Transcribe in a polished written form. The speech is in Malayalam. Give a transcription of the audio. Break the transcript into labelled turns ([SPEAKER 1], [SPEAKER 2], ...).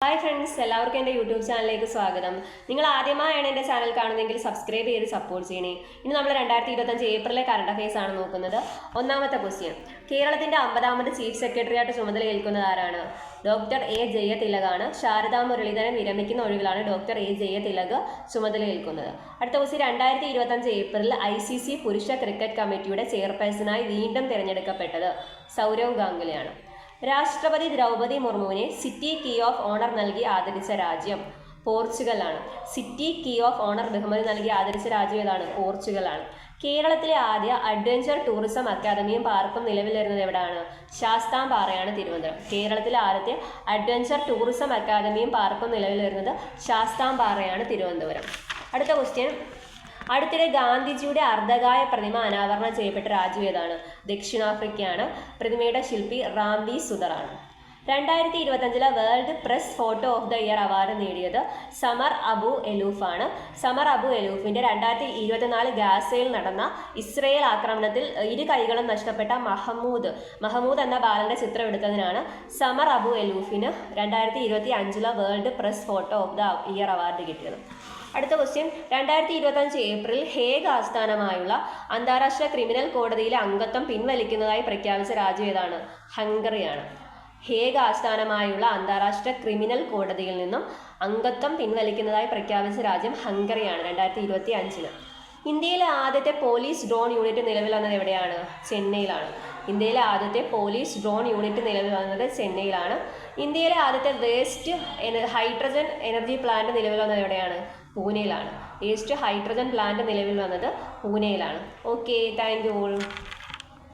[SPEAKER 1] ഹായ് ഫ്രണ്ട്സ്, എല്ലാവർക്കും എൻ്റെ യൂട്യൂബ് ചാനലിലേക്ക് സ്വാഗതം. നിങ്ങൾ ആദ്യമായാണ് എൻ്റെ ചാനൽ കാണുന്നതെങ്കിൽ സബ്സ്ക്രൈബ് ചെയ്ത് സപ്പോർട്ട് ചെയ്യണേ. ഇനി നമ്മൾ 2025 ഏപ്രിലെ കറണ്ട് അഫയേഴ്സ് ആണ് നോക്കുന്നത്. ഒന്നാമത്തെ ക്വസ്റ്റ്യൻ, കേരളത്തിൻ്റെ 50ാമത് ചീഫ് സെക്രട്ടറിയായിട്ട് ചുമതലയേൽക്കുന്നത് ആരാണ്? ഡോക്ടർ എ ജയതിലകാണ്. ശാരദാ മുരളീധരൻ വിരമിക്കുന്ന ഒഴിവിലാണ് ഡോക്ടർ എ ജയതിലക് ചുമതലയേൽക്കുന്നത്. അടുത്ത ക്വസ്റ്റ്യൻ, 2025 ഏപ്രിലിൽ ICC പുരുഷ ക്രിക്കറ്റ് കമ്മിറ്റിയുടെ ചെയർപേഴ്സണായി വീണ്ടും തിരഞ്ഞെടുക്കപ്പെട്ടത് സൗരവ് ഗാംഗുലിയാണ്. രാഷ്ട്രപതി ദ്രൗപദി മുർമുവിനെ സിറ്റി കീ ഓഫ് ഓണർ നൽകി ആദരിച്ച രാജ്യം പോർച്ചുഗലാണ്. സിറ്റി കീ ഓഫ് ഓണർ ബഹുമതി നൽകി ആദരിച്ച രാജ്യം ഏതാണ്? പോർച്ചുഗലാണ്. കേരളത്തിലെ ആദ്യ അഡ്വഞ്ചർ ടൂറിസം അക്കാദമിയും പാർക്കും നിലവിൽ വരുന്നത് എവിടെയാണ്? ശാസ്താംപാറയാണ്, തിരുവനന്തപുരം. കേരളത്തിലെ ആദ്യത്തെ അഡ്വഞ്ചർ ടൂറിസം അക്കാദമിയും പാർക്കും നിലവിൽ വരുന്നത് ശാസ്താംപാറയാണ്, തിരുവനന്തപുരം. അടുത്ത ക്വസ്റ്റ്യൻ, അടുത്തിടെ ഗാന്ധിജിയുടെ അർദ്ധകായ പ്രതിമ അനാവരണം ചെയ്യപ്പെട്ട രാജ്യം ഏതാണ്? ദക്ഷിണാഫ്രിക്കയാണ്. പ്രതിമയുടെ ശില്പി റാംബി സുദറാണ്. 2025 world press photo of the year award നേടിയത് സമർ അബു എലൂഫാണ്. സമർ അബു എലൂഫിൻ്റെ 2024 ഗാസയിൽ നടന്ന ഇസ്രയേൽ ആക്രമണത്തിൽ ഇരു കൈകളും നഷ്ടപ്പെട്ട മഹമ്മൂദ് എന്ന ബാലന്റെ ചിത്രം എടുത്തതിനാണ് സമർ അബു എലൂഫിന് 2025 world press photo of the year award കിട്ടിയത്. അടുത്ത ക്വസ്റ്റ്യൻ, 2025 ഏപ്രിൽ ഹേഗ് ആസ്ഥാനമായുള്ള അന്താരാഷ്ട്ര ക്രിമിനൽ കോടതിയിലെ അംഗത്വം പിൻവലിക്കുന്നതായി പ്രഖ്യാപിച്ച രാജ്യം ഏതാണ്? ഹംഗറിയാണ്. ഹേഗ് ആസ്ഥാനമായുള്ള അന്താരാഷ്ട്ര ക്രിമിനൽ കോടതിയിൽ നിന്നും അംഗത്വം പിൻവലിക്കുന്നതായി പ്രഖ്യാപിച്ച രാജ്യം ഹംഗറിയാണ് 2025. ഇന്ത്യയിലെ ആദ്യത്തെ പോലീസ് ഡ്രോൺ യൂണിറ്റ് നിലവിൽ വന്നത് എവിടെയാണ്? ചെന്നൈയിലാണ്. ഇന്ത്യയിലെ ആദ്യത്തെ പോലീസ് ഡ്രോൺ യൂണിറ്റ് നിലവിൽ വന്നത് ചെന്നൈയിലാണ്. ഇന്ത്യയിലെ ആദ്യത്തെ വേസ്റ്റ് ഹൈഡ്രജൻ എനർജി പ്ലാന്റ് നിലവിൽ വന്നത് എവിടെയാണ്? പൂനെയിലാണ്. വേസ്റ്റ് ഹൈഡ്രജൻ പ്ലാന്റ് നിലവിൽ വന്നത് പൂനെയിലാണ്. Okay, thank you all.